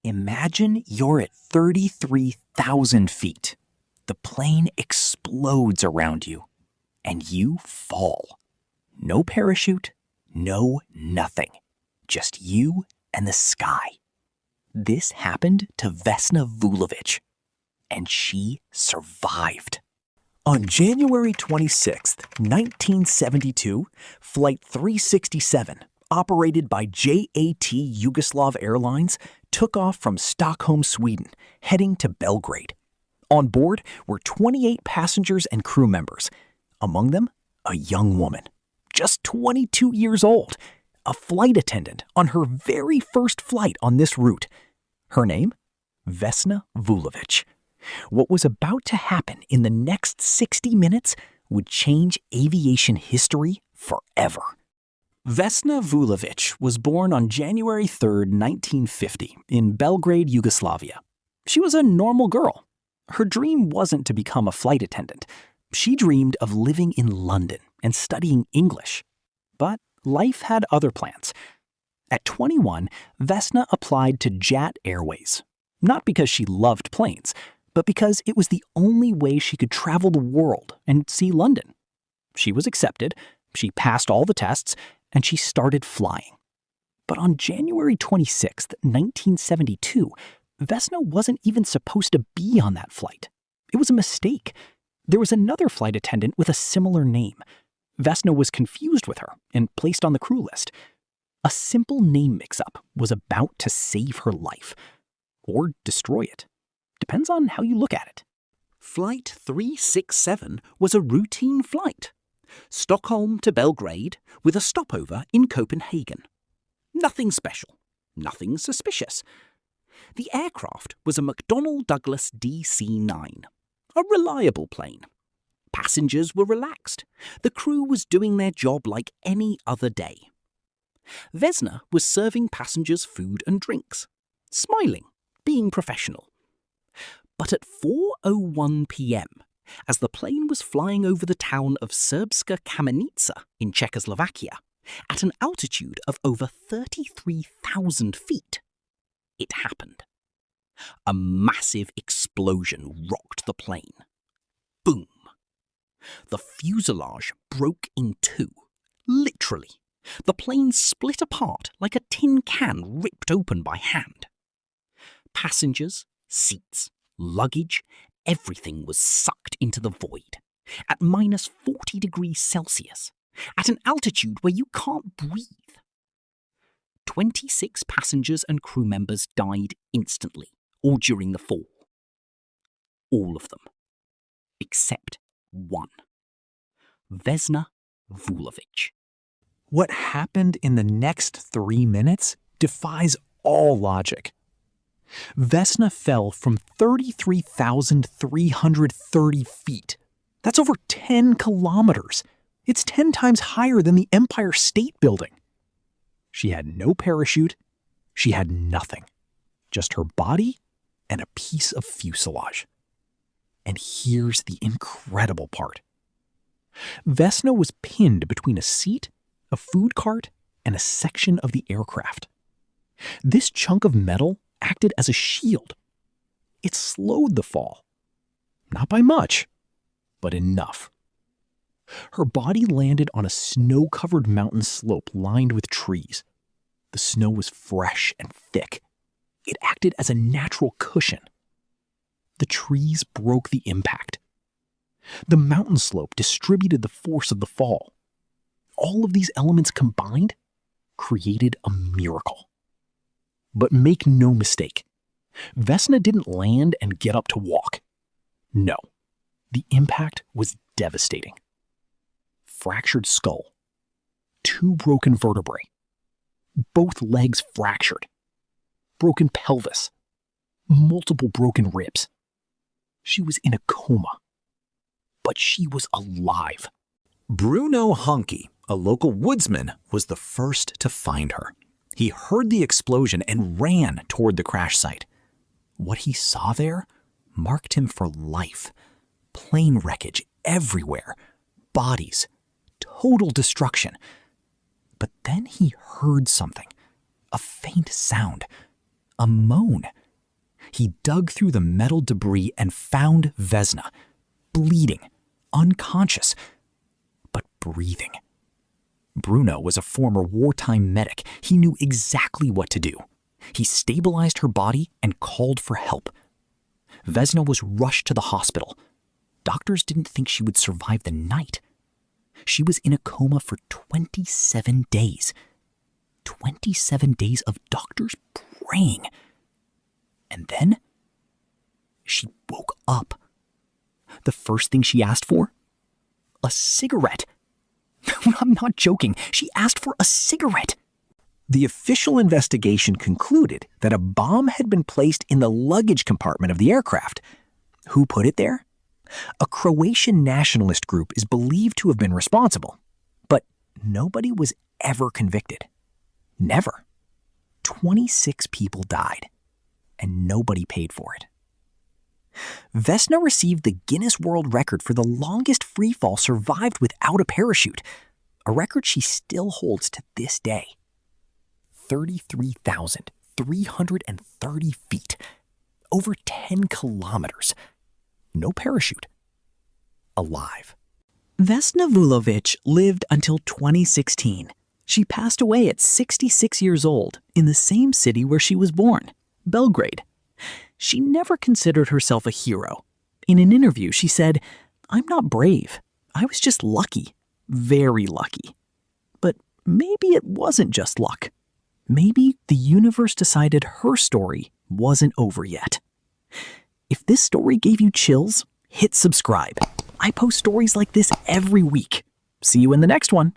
Imagine you're at 33,000 feet. The plane explodes around you, and you fall. No parachute, no nothing. Just you and the sky. This happened to Vesna Vulovic, and she survived. On January 26, 1972, Flight 367, operated by JAT Yugoslav Airlines, took off from Stockholm, Sweden, heading to Belgrade. On board were 28 passengers and crew members, among them a young woman, just 22 years old, a flight attendant on her very first flight on this route. Her name? Vesna Vulovic. What was about to happen in the next 60 minutes would change aviation history forever. Vesna Vulovic was born on January 3, 1950, in Belgrade, Yugoslavia. She was a normal girl. Her dream wasn't to become a flight attendant. She dreamed of living in London and studying English. But life had other plans. At 21, Vesna applied to JAT Airways, not because she loved planes, but because it was the only way she could travel the world and see London. She was accepted, she passed all the tests, and she started flying. But on January 26, 1972, Vesna wasn't even supposed to be on that flight. It was a mistake. There was another flight attendant with a similar name. Vesna was confused with her and placed on the crew list. A simple name mix-up was about to save her life, or destroy it. Depends on how you look at it. Flight 367 was a routine flight. Stockholm to Belgrade with a stopover in Copenhagen. Nothing special, nothing suspicious. The aircraft was a McDonnell Douglas DC-9, a reliable plane. Passengers were relaxed. The crew was doing their job like any other day. Vesna was serving passengers food and drinks, smiling, being professional. But at 4:01 p.m., as the plane was flying over the town of Srbska Kamenica in Czechoslovakia, at an altitude of over 33,000 feet, it happened. A massive explosion rocked the plane. Boom! The fuselage broke in two, literally. The plane split apart like a tin can ripped open by hand. Passengers, seats, luggage, everything was sucked into the void, at minus 40 degrees Celsius, at an altitude where you can't breathe. 26 passengers and crew members died instantly, or during the fall. All of them, except one. Vesna Vulovic. What happened in the next 3 minutes defies all logic. Vesna fell from 33,330 feet. That's over 10 kilometers. It's 10 times higher than the Empire State Building. She had no parachute. She had nothing. Just her body and a piece of fuselage. And here's the incredible part. Vesna was pinned between a seat, a food cart, and a section of the aircraft. This chunk of metal acted as a shield. It slowed the fall. Not by much, but enough. Her body landed on a snow-covered mountain slope lined with trees. The snow was fresh and thick. It acted as a natural cushion. The trees broke the impact. The mountain slope distributed the force of the fall. All of these elements combined created a miracle. But make no mistake, Vesna didn't land and get up to walk. No, the impact was devastating. Fractured skull, 2 broken vertebrae, both legs fractured, broken pelvis, multiple broken ribs. She was in a coma, but she was alive. Bruno Honke, a local woodsman, was the first to find her. He heard the explosion and ran toward the crash site. What he saw there marked him for life. Plane wreckage everywhere, bodies, total destruction. But then he heard something, a faint sound, a moan. He dug through the metal debris and found Vesna, bleeding, unconscious, but breathing. Bruno was a former wartime medic. He knew exactly what to do. He stabilized her body and called for help. Vesna was rushed to the hospital. Doctors didn't think she would survive the night. She was in a coma for 27 days. 27 days of doctors praying. And then she woke up. The first thing she asked for? A cigarette. I'm not joking. She asked for a cigarette. The official investigation concluded that a bomb had been placed in the luggage compartment of the aircraft. Who put it there? A Croatian nationalist group is believed to have been responsible, but nobody was ever convicted. Never. 26 people died, and nobody paid for it. Vesna received the Guinness World Record for the longest freefall survived without a parachute, a record she still holds to this day. 33,330 feet, over 10 kilometers. No parachute. Alive. Vesna Vulovic lived until 2016. She passed away at 66 years old in the same city where she was born, Belgrade. She never considered herself a hero. In an interview, she said, "I'm not brave. I was just lucky, very lucky." But maybe it wasn't just luck. Maybe the universe decided her story wasn't over yet. If this story gave you chills, hit subscribe. I post stories like this every week. See you in the next one.